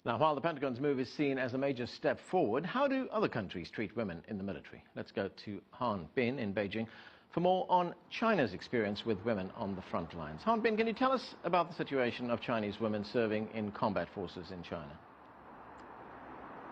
Now, while the Pentagon's move is seen as a major step forward, how do other countries treat women in the military? Let's go to Han Bin in Beijing for more on China's experience with women on the front lines. Han Bin, can you tell us about the situation of Chinese women serving in combat forces in China?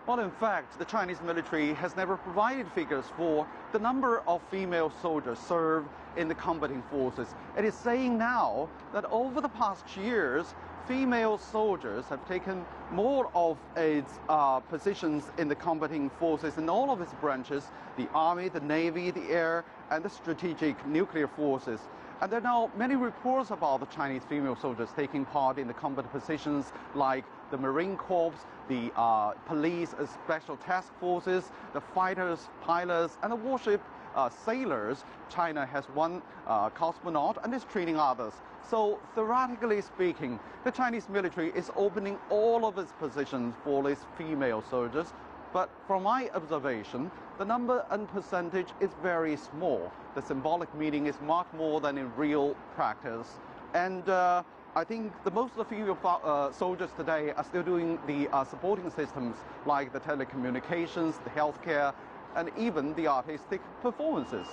Well, in fact, the Chinese military has never provided figures for the number of female soldiers served in the combating forces. It is saying now that over the past years, female soldiers have taken more of its positions in the combating forces in all of its branches, the Army, the Navy, the Air, and the strategic nuclear forces. And there are now many reports about the Chinese female soldiers taking part in the combat positions like the Marine Corps, the police special task forces, the fighters, pilots, and the warship sailors. China has one cosmonaut and is training others. So theoretically speaking, the Chinese military is opening all of its positions for its female soldiers. But from my observation, the number and percentage is very small. The symbolic meaning is much more than in real practice. And I think the most of the female soldiers today are still doing the supporting systems like the telecommunications, the healthcare, and even the artistic performances.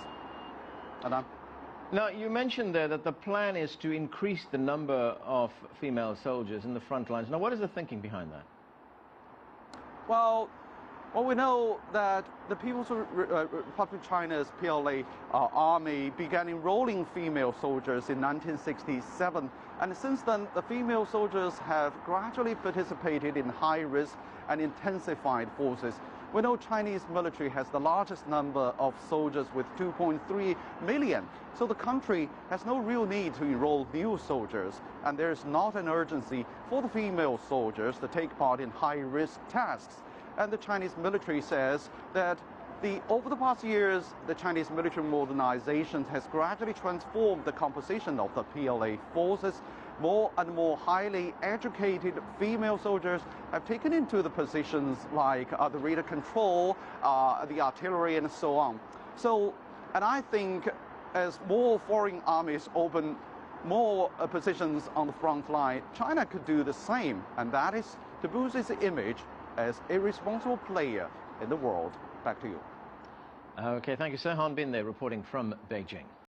Now, you mentioned there that the plan is to increase the number of female soldiers in the front lines. Now, what is the thinking behind that? Well, we know that the People's Republic of China's PLA army began enrolling female soldiers in 1967. And since then, the female soldiers have gradually participated in high-risk and intensified forces. We know Chinese military has the largest number of soldiers with 2.3 million. So the country has no real need to enroll new soldiers. And there is not an urgency for the female soldiers to take part in high-risk tasks. And the Chinese military says that over the past years, the Chinese military modernization has gradually transformed the composition of the PLA forces. More and more highly educated female soldiers have taken into the positions like the radar control, the artillery, and so on. And I think as more foreign armies open more positions on the front line, China could do the same, and that is to boost its image as a responsible player in the world. Back to you. Okay, thank you, sir. Han Bin there reporting from Beijing.